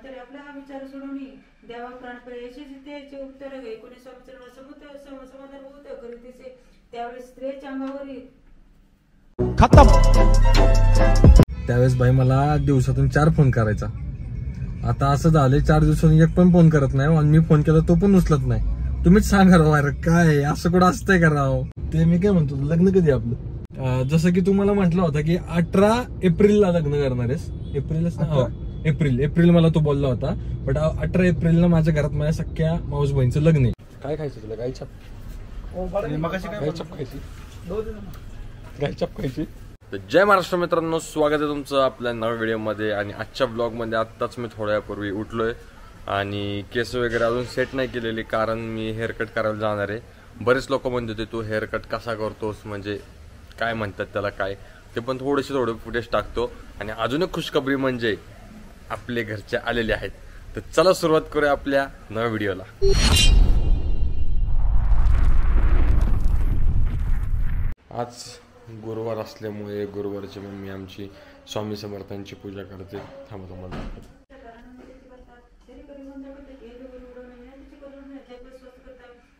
अंतरे आपला हा विचार सोडून देवा प्राणप्रेयशी त्याचे उत्तर घे कोणी समाधान होत करीतीचे त्यावेळेस स्त्रीच्या अंगावर खतम। त्यावेळेस बाई मला दिवसातून 4 फोन करायचा। आता असं झालंय 4 दिवसांनी एक पण फोन करत नाही आणि मी फोन केला तो पण उचलत नाही। तुम्हीच सांगा राव, अरे काय असं कुठं असतंय का राव? ते मी काय म्हणतो, लग्न कधी आपलं? जसं की तुम्हाला म्हटलं होतं की 18 एप्रिलला लग्न करणार आहेस। एप्रिलच ना? एप्रिल मला तो बोलला होता। बट 18 एप्रिलला माझ्या घरात माझ्या सख्या माऊस बहिणीचं लग्न आहे। काय खायचं तुला? गायछाप खायची? गायछाप खायची? जय महाराष्ट्र मित्रांनो, स्वागत आहे तुमचं आपल्या नव्या व्हिडिओमध्ये। आणि आजच्या ब्लॉगमध्ये आत्ताच मी थोड्या वेळापूर्वी उठलोय आणि केस वगैरे अजून सेट नाही केलेली, कारण मी हेअरकट करायला जाणार आहे। बरेच लोक म्हणत होते तू हेअरकट कसा करतोस, म्हणजे काय म्हणतात त्याला, काय ते पण थोडे फुटेज टाकतो। आणि अजून एक खुशखबरी म्हणजे आपले घरचे आलेले आहेत। तर चला सुरुवात करूया आपल्या नव्या व्हिडिओला। आज गुरुवार असल्यामुळे गुरुवारची मम्मी आमची स्वामी समर्थांची पूजा करते। थांबा तुम्हाला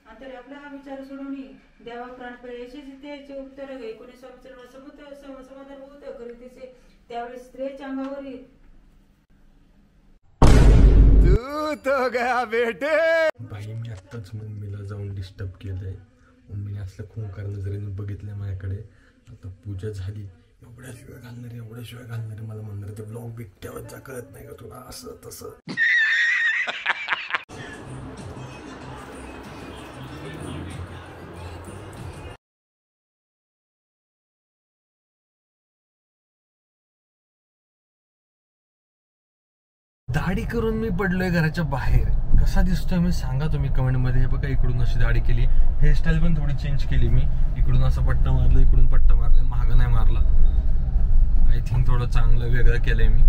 अंतरे आपला हा विचार सोडून देवा प्राणप्रेयशी त्याचे उत्तर घे कोणी समाधान होत करीतीचे त्यावेळेस स्त्रीच्या अंगावर तू तो गया बेटे। बाई मी आत्ताच मम्मीला जाऊन डिस्टर्ब केलंय। मम्मीने असलं खूंकार नजरेने बघितलंय माझ्याकडे। आता पूजा झाली, एवढ्या शिवाय घालणारे मला म्हणणार ते ब्लॉग बिकट्यावर जा, कळत नाही का तुला, असं तसं। दाढी करून मी पडलोय घराच्या बाहेर। कसा दिसतोय मी सांगा तुम्ही कमेंट मध्ये। बघा इकडून अशी दाढी केली, हेअरस्टाईल पण थोडी चेंज केली मी। इकडून असं पट्टा मारलं, इकडून पट्टा मारलाय, महाग नाही मारला। आय थिंक थोडं चांगलं वेगळं केलंय मी,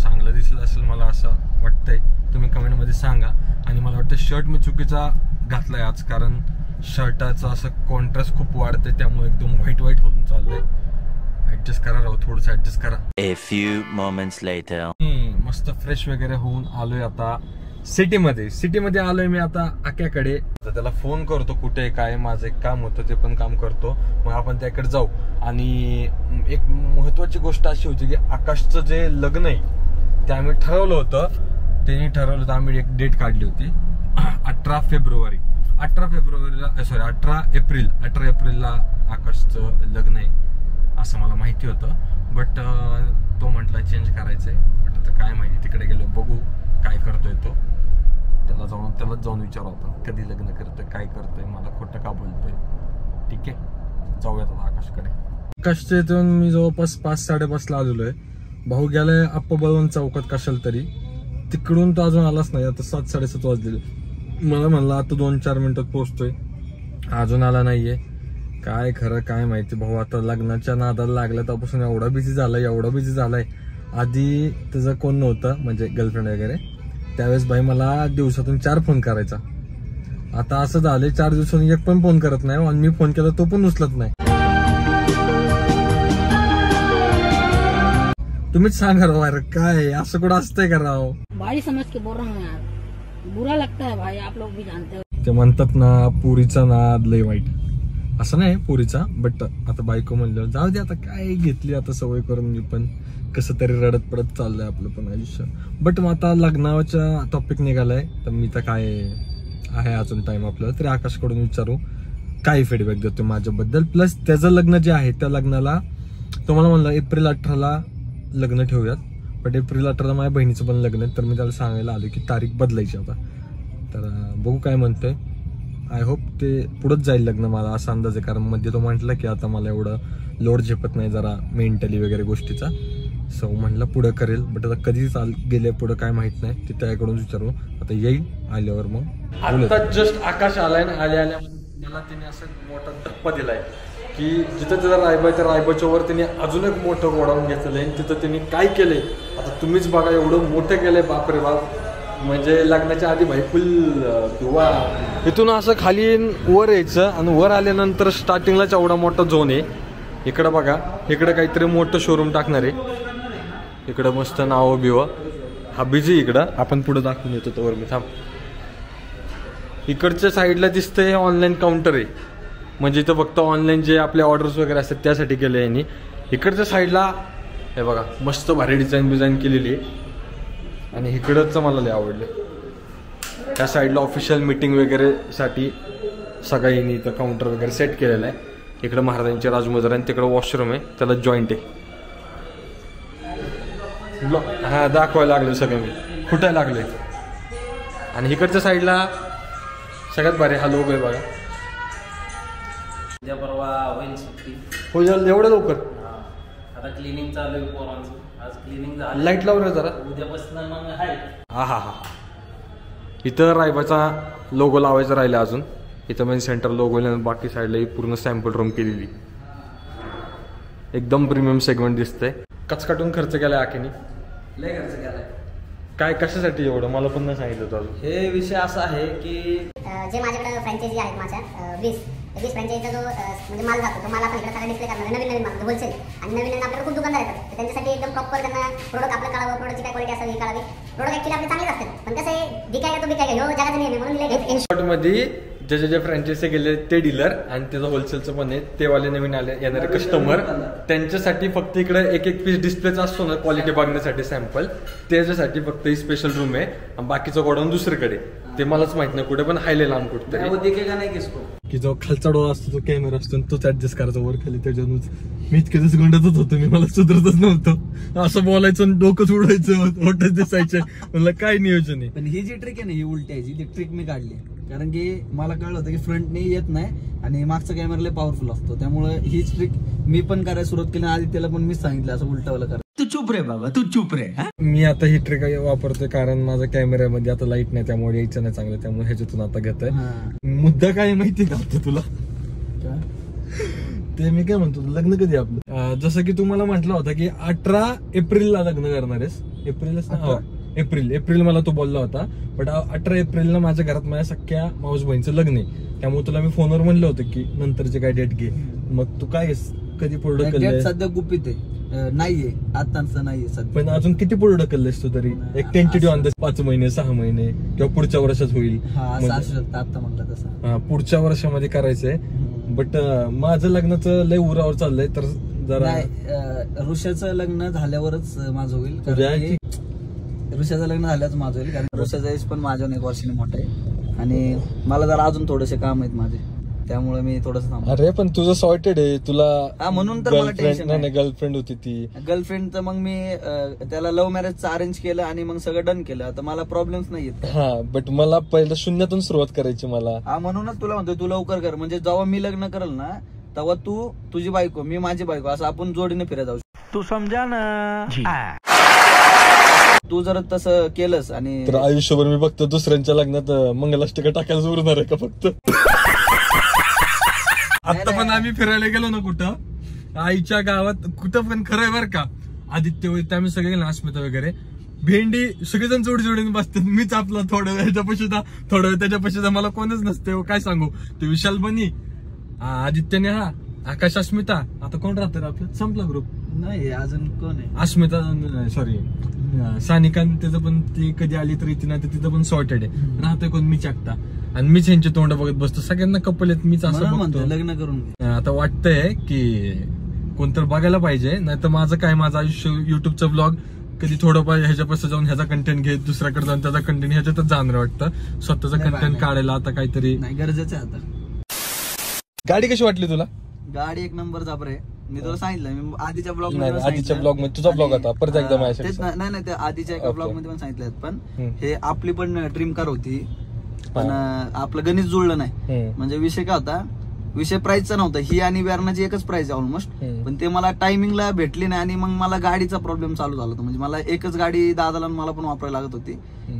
चांगलं दिसत असेल मला असं वाटतंय। तुम्ही कमेंट मध्ये सांगा। आणि मला वाटतं शर्ट मी चुकीचा घातलाय आज, कारण शर्टाचं असं कॉन्ट्रास्ट खूप वाढतंय, त्यामुळे एकदम व्हाईट होऊन चाललंय। ऍडजस्ट करा राव, थोडंसं ऍडजस्ट करा। A few moments later. मस्त फ्रेश वगैरे होऊन आलोय आता सिटीमध्ये आलोय मी आता आक्याकडे। त्याला फोन करतो कुठे काय, माझं एक काम होतं ते पण काम करतो, मग आपण त्याकडे जाऊ। आणि एक महत्वाची गोष्ट अशी होती की आकाशचं जे लग्न आहे ते आम्ही ठरवलं होतं, त्यांनी ठरवलं होतं, आम्ही एक डेट काढली होती 18 एप्रिलला आकाशचं लग्न आहे असं मला माहिती होतं। बट तो म्हटला चेंज करायचंय। बट आता काय माहिती, तिकडे गेलो बघू काय करतोय तो। त्यालाच जाऊन विचारू आपण कधी लग्न करतोय, काय करतोय, मला खोटं का बोलतोय। ठीक आहे, जाऊयात आता आकाशकडे। आकाशच्या इथून मी जवळपास 5-5:30 आलेलो आहे। भाऊ गेलाय आप्पा बळवंत चौकात कशाला तरी, तिकडून तो अजून आलाच नाही। आता 7-7:30 वाजलेले, मला म्हणला आता 2-4 मिनिटात पोहोचतोय, अजून आला नाहीये। काय खरं काय माहिती, भाऊ आता लग्नाच्या नादाला लागला त्यापासून एवढा बिझी झालाय। आधी त्याचं कोण नव्हतं, म्हणजे गर्लफ्रेंड वगैरे, त्यावेळेस बाई मला दिवसातून 4 फोन करायचा। आता असं झालंय 4 दिवसांनी एक पण फोन करत नाही आणि मी फोन केला तो पण उचलत नाही। तुम्हीच सांगा राव, अरे काय असं कुठं असतंय का राव? भाई समझ के बोल रहा हूँ यार, बुरा लगता है भाई, आप लोग भी जानते हो। ते म्हणतात ना पुरीचा नाद लय वाईट, असं नाही पुरीचा, बट आता बायको म्हणलं जाऊ दे, आता काय घेतली आता सवय करून, मी पण कसं तरी रडत पडत चाललंय आपलं पण आयुष्य। बट मग आता लग्नाच्या टॉपिक निघालाय, तर मी तर काय आहे अजून टाइम आपल्याला, तरी आकाशकडून विचारू काय फीडबॅक देतो माझ्याबद्दल। प्लस त्याचं लग्न जे आहे त्या लग्नाला तुम्हाला म्हणलं एप्रिल 18ला लग्न ठेवूयात, बट एप्रिल 18ला माझ्या बहिणीचं पण लग्न आहे, तर मी त्याला सांगायला आलो की तारीख बदलायची आता। तर बघू काय म्हणतोय, आय होप ते पुढंच जाईल लग्न, मला असा अंदाज आहे। कारण मध्ये तो म्हटलं की आता मला एवढं लोड झेपत नाही जरा मेंटली वगैरे गोष्टीचा, सो म्हटलं पुढं करेल। बट आता कधी गेले पुढं काय माहित नाही, ते त्याकडून विचारू। आता येईल आल्यावर मग। आता जस्ट आकाश आलाय ना, आल्या मला त्याने असं मोठा धप्पा दिलाय की जिथं त्याचा रायबा आहे त्या रायबाच्या वर त्याने अजून एक मोठं गोडाऊन घेतलेलं आहे। तिथं त्यांनी काय केलंय आता तुम्हीच बघा, एवढं मोठं केलंय, बापरे बाप। म्हणजे लग्नाच्या आधी भाई फुल धुवा, इथून असं खाली वर यायचं आणि वर आल्यानंतर स्टार्टिंगलाच एवढा मोठा झोन आहे। इकडं बघा, इकडं काहीतरी मोठं शोरूम टाकणार आहे, इकडं मस्त नाव बिव हा बिझी इकडं, आपण पुढे दाखवून येतो तोवर मी थांब. इकडच्या साईडला दिसतंय हे ऑनलाईन काउंटर आहे, म्हणजे इथं फक्त ऑनलाईन जे आपले ऑर्डर्स वगैरे असतात त्यासाठी केलं आहे यांनी. इकडच्या साईडला हे बघा मस्त भारी डिझाईन केलेली आहे. आणि इकडंच मला लय आवडलं, त्या साईडला ऑफिशियल मीटिंग वगैरे साठी सगळ्या यांनी इथं काउंटर वगैरे सेट केलेलं आहे. इकडं महाराजांचे राजमुद्रा आणि तिकडं वॉशरूम आहे, त्याला जॉईंट आहे. हा दाखवायला लागले सगळं मी, फुटायला लागले. आणि इकडच्या साईडला सगळ्यात भारी हा लोगो आहे बघा. उद्या परवा होईल सुट्टी. होईल एवढं लवकर? आता क्लिनिंग चालू आहे पोरांचं. आज क्लिनिंग झालं. लाईट लावलं जरा. उद्यापासून मग आहे. हा. इथं रायबाचा लोगो लावायचा राहिला अजून. इथं मेन सेंटर लोगो, बाकी साईडला ही पूर्ण सॅम्पल रूम केलेली. एकदम प्रीमियम सेगमेंट दिसतंय. कचकाटून खर्च केलाय आखीने. लय खर्च केलाय. काय कशासाठी एवढं मला पण नाही सांगितलं होतं अजून. हे विषय असा आहे की जे माझ्याकडे फ्रँचायझी आहेत माझ्या 20 फ्रँचायझीचा जो म्हणजे माल जातो तो माल आपण इकडे सगळं डिस्प्ले करणार नवीन माल होलसेल. आणि नवीन आपल्याला खूप दुकानदार येतात, तर त्यांच्यासाठी एकदम प्रॉपर त्यांना प्रोडक्ट आपलं कळावं, प्रोडक्टची काय क्वालिटी असावी कळावी. प्रोडक्ट ॲक्च्युअली आपले चांगलेच असतात, पण कसं आहे दिखायला तो बिकायला ह्यो जगाचा नियम आहे. म्हणून शॉर्टमध्ये जे फ्रँचायझी गेले ते डीलर आणि त्याचं होलसेलचं पण आहे, ते वाले नवीन आले येणारे कस्टमर, त्यांच्यासाठी फक्त इकडे एक पीस डिस्प्लेचा असतो ना क्वालिटी बघण्यासाठी सॅम्पल, त्याच्यासाठी फक्त ही स्पेशल रूम आहे. आणि बाकीचं गोडाऊन दुसरीकडे, ते मलाच माहित नाही कुठे, पण हायले लांब कुठतरी की जो खालचा डोळा असतो तो कॅमेरा असतो तोच ऍडजस्ट करायचा वर खाली. त्याच्यातून मी इतकं गंडतच होतो, मी मला सुधरतच नव्हतं. असं बोलायचं डोकंच उडायचं, फोटोच दिसायचे. म्हणलं काय नियोजन आहे. पण ही जी ट्रिक आहे ना, ही उलट्याची ती ट्रिक मी काढली, कारण की मला कळलं होतं की फ्रंटने येत नाही आणि मागचा कॅमेरा लय पॉवरफुल असतो. त्यामुळे हीच ट्रिक मी पण करायला सुरुवात केली. आदित्यला पण मी सांगितलं असं उलटावलं करा. तू चुप रे बाबा, तू चुप रे. मी आता ही ट्रिक वापरतोय कारण माझ्या कॅमेऱ्यामध्ये आता लाईट नाही, त्यामुळे यायचं नाही चांगलं, त्यामुळे ह्याच्यातून आता घेतोय. मुद्दा काय माहिती का आता तुला? ते मी काय म्हणतो, लग्न कधी आपलं? जसं की तुम्हाला म्हटलं होतं की 18 एप्रिलला लग्न करणार आहेस. एप्रिल मला तो बोलला होता. बट 18 एप्रिलला माझ्या घरात माझ्या सख्या माऊस बहिणीचं लग्न आहे, त्यामुळे तुला मी फोनवर म्हणलं होतं की नंतरचे काय डेट घे. मग तू काय कधी पुढे ढकलले? सध्या गुपित आहे, नाहीये आताच नाहीये सध्या. पण अजून किती पुढे ढकललेस तू तरी? एक टेंटेटिव्ह अंदाज 5 महिने 6 महिने किंवा पुढच्या वर्षात होईल. आता म्हणलं तसं पुढच्या वर्षामध्ये करायचंय. बट माझं लग्नाचं लय उरावर चाललंय, तर जरा ऋषाचं लग्न झाल्यावरच माझं होईल. ऋषाचं लग्न झाल्याच माझं होईल, कारण ऋषाचा एज पण माझ्या 1 वर्षाने मोठा आहे आणि मला जरा अजून थोडेसे काम आहेत माझे, त्यामुळे मी थोडस थांबलो. अरे पण तुझं सॉर्टेड आहे, तुला म्हणून तर मला टेन्शन नाही. गर्लफ्रेंड होती ती. गर्लफ्रेंड तर मग मी त्याला लव्ह मॅरेजचं अरेंज केलं आणि मग सगळं डन केलं. आता मला प्रॉब्लेम्स नाही येत. हा, बट मला पहिलं शून्यातून सुरुवात करायची मला. म्हणूनच तुला म्हणतोय तू लवकर कर, म्हणजे जेव्हा मी लग्न करेल ना तेव्हा तू तुझी बायको मी माझी बायको असं आपण जोडीने फिरत जाऊ. तू समजा ना. तू जर तसं केलंस आणि तर आयुष्यभर मी बघतो दुसऱ्यांच्या लग्नात मंगलाष्टका टाकायला उरणार आहे का फक्त? आता पण आम्ही फिरायला गेलो ना कुठं आईच्या गावात, कुठं पण खरंय बरं का, आदित्य वगैरे आम्ही सगळे गेलो, अस्मिता वगैरे, भेंडी सगळेजण जोडीने बसतात. मीच आपला थोडा वेळ ह्याच्यापाशी थोडा वेळ त्याच्यापाशी, मला कोणच नसते. काय सांगू, ते विशाल बनी, आदित्यने, हा आकाश, अस्मिता. आता कोण राहतं आपलं? संपला ग्रुप नाही अजून. कोण आहे? अस्मिता, सॉरी सानिका. त्याचं पण ती कधी आली तर इथे नाही तर तिथं पण सॉर्टेड आहे. राहतोय कोण? मी चाकता, आणि मीच यांचे तोंड बघत बसतो. सगळ्यांना कपल आहेत, मीच असं म्हणतो लग्न करून. आता वाटतंय की कोणतर बघायला पाहिजे, नाही तर माझं काय, माझं आयुष्य युट्यूबचा ब्लॉग कधी थोडंफार ह्याच्यापासून जाऊन ह्याचा कंटेंट घेत, दुसऱ्याकडे जाऊन त्याचा कंटेंट, ह्याच्यातच जाणार वाटतं. स्वतःचा कंटेंट काढायला आता काहीतरी नाही गरजेचं आहे. आता गाडी कशी वाटली तुला? गाडी 1 नंबर जाबर आहे. मी तुला सांगितलं, मी आधीच्या ब्लॉग आधीच्या ब्लॉग मध्ये तुझा ब्लॉग होता परत एकदा माझ्यासाठी. नाही त्या आधीच्या एका ब्लॉग मध्ये पण सांगितलं. पण हे आपली पण ड्रीम कार होती, पण आपलं गणित जुळलं नाही. म्हणजे विषय काय होता, विषय प्राइसचा नव्हता. ही आणि वेरणाची एकच प्राइस आहे ऑलमोस्ट, पण ते मला टायमिंगला भेटली नाही आणि मग मला गाडीचा प्रॉब्लेम चालू झाला होता. म्हणजे मला एकच गाडी दादाला मला पण वापरायला लागत होती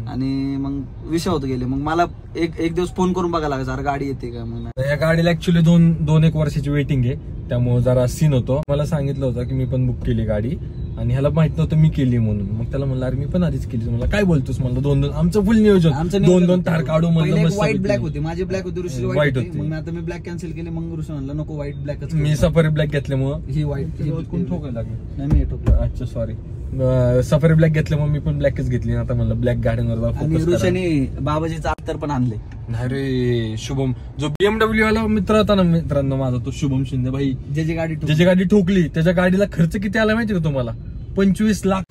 आणि मग विषय होत गेले. मग मला एक दिवस फोन करून बघायला लागायचा, अरे गाडी येते का? मग या गाडीला ऍक्च्युली 2-1 वर्षाची वेटिंग आहे, त्यामुळे जरा सीन होतो. मला सांगितलं होतं की मी पण बुक केली गाडी, आणि ह्याला माहित नव्हतं मी केली म्हणून. मग त्याला म्हणलं अरे मी पण आधीच केली. मला काय बोलतोस? म्हणलं 2-2 आमचं फुल नियोजन, 2-2 तार काढू म्हणलं. व्हाईट ब्लॅक होती, माझी ब्लॅक होती, ऋषी व्हाईट होती. मग आता मी ब्लॅक कॅन्सल केली. मग ऋषी म्हणलं नको व्हाईट ब्लॅकच. मी सफारी ब्लॅक घेतल्यामुळे ही व्हाईट कोण ठोकायला लागली? नाही मी ठोकलं. अच्छा सॉरी. सफारी ब्लॅक घेतल्यामुळे मी पण ब्लॅकच घेतली. आता म्हणलं ब्लॅक गाड्यांवर आणि ऋषाने बाबाजीचं अत्तर पण आणले. नाही रे शुभम, जो BMW वाला मित्र होता ना मित्रांनो माझा, तो शुभम शिंदे भाई, ज्याची गाडी ठोकली त्याच्या गाडीला खर्च किती आला माहिती का तुम्हाला? 25 लाख.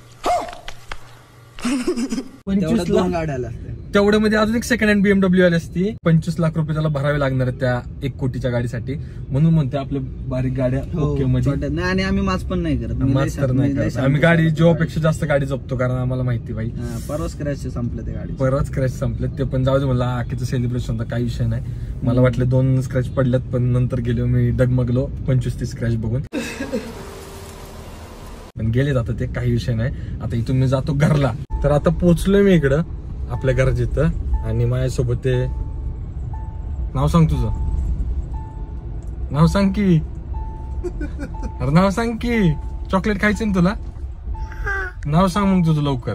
25 लाख गाड्या आल्या. तेवढ्यामध्ये अजून एक सेकंड हँड BMW आली असती. 25 लाख रुपये त्याला भरावे लागणार त्या 1 कोटीच्या गाडीसाठी. म्हणून म्हणते आपल्या बारीक गाड्या ओके मध्ये. नाही आणि आम्ही माच पण नाही करत. माच तर नाही करत आम्ही. गाडी जीवापेक्षा जास्त गाडी जपतो, कारण आम्हाला माहिती भाई परवाच क्रॅश संपलं ते गाडी. परवाच क्रॅश संपले ते पण. जाऊ दे मला, आखीचं सेलिब्रेशन होतं, काही विषय नाही. मला वाटलं 2 स्क्रॅच पडल्यात, पण नंतर गेलो मी डगमगलो 25-30 स्क्रॅच बघून. पण गेले जातं ते, काही विषय नाही. आता इथून मी जातो घरला. तर आता पोहोचलोय मी इकडं आपल्या घरात इथं, आणि माझ्यासोबत ते नाव सांग तुझं, नाव सांग की, अरे नाव सांग की, चॉकलेट खायचं ना तुला? नाव सांग मग तुझं लवकर,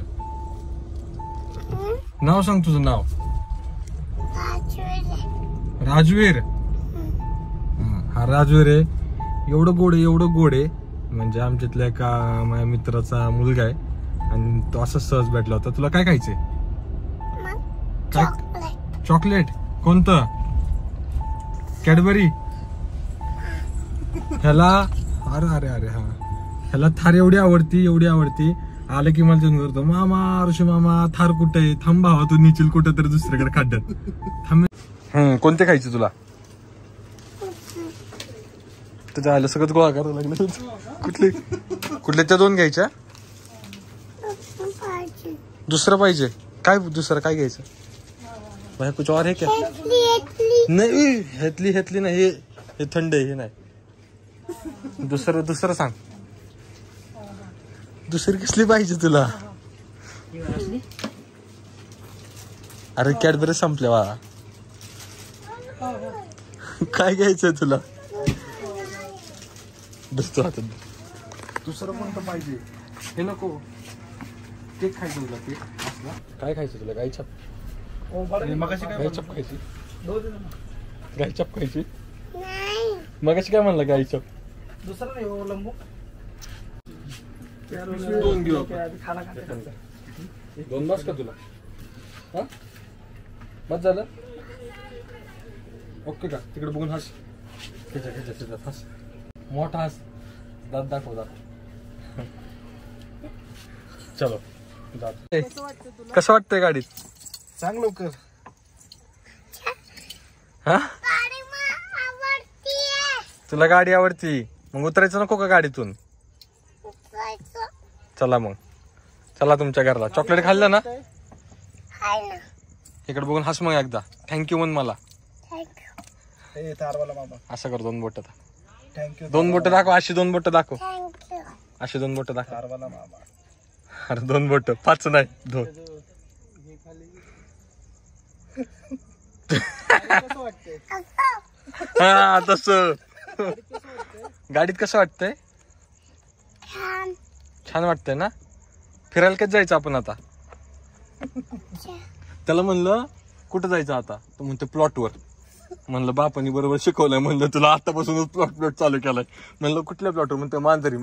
नाव सांग तुझं नाव. राजवीर. हा राजवीर आहे. एवढं गोड आहे, एवढं गोड आहे, म्हणजे आमच्यातल्या एका माझ्या मित्राचा मुलगा आहे, आणि तो असं सहज भेटला होता. तुला काय खायचंय? चॉकलेट. कोणतं? कॅडबरी. ह्याला अरे अरे अरे हा, ह्याला थार एवढी आवडती, एवढी आवडती. आलं की मला तिथून करतो, मामा ऋषी मामा थार कुठे आहे? थांब भावा, तू निचिल कुठं तरी दुसरीकडे खड्ड्यात थांब. कोणते खायचे तुला? तुझ्या आलं सगळं गोळा करावं लागलं. कुठले कुठले? त्या 2 घ्यायच्या? दुसरं पाहिजे? काय दुसरं काय घ्यायचं? भाई कुछ और है क्या? नाही हेतली नाही, हे थंड आहे, हे नाही. दुसरं सांग. दुसरी कसली पाहिजे तुला? अरे कॅडबरी संपल्या वा. काय घ्यायचंय तुला? दुसरं कोणतं पाहिजे? हे नको. केक खायचं तुला? केक काय खायचं तुला? गायछाप. गायछाप खायची? गायछाप खायची? मगाशी काय म्हणलं? गायछाप. दुसरं नाही, लंबू. 2 घेऊ आपण. 2 बस का तुला? हा बस झालं? ओके का? तिकडे बघून हस. हस मोठा हस. दात दाखव, दात. चलो कसं वाटतंय गाडीत? सांग लवकर. हा तुला गाडी आवडती? मग उतरायचं नको का गाडीतून? चला मग, चला तुमच्या घरला. चॉकलेट खाल्लं ना? इकडे बघून हस मग एकदा. थँक्यू म्हण मला. असं कर 2 बोट. 2 बोट दाखव. अशी 2 बोट दाखव. अशी 2 बोट दाखव. अरे 2 बोट, 5 नाही 2. हा तस. गाडीत कसं वाटतंय? छान वाटतंय ना? फिरायला कधी जायचं आपण आता? त्याला म्हणलं कुठं जायचं आता? तो म्हणतो प्लॉटवर. म्हणलं बापानी बरोबर शिकवलंय. म्हणलं तुला आतापासूनच प्लॉट चालू केलाय. म्हणलं कुठल्या प्लॉटवर? म्हणतो मांजरी.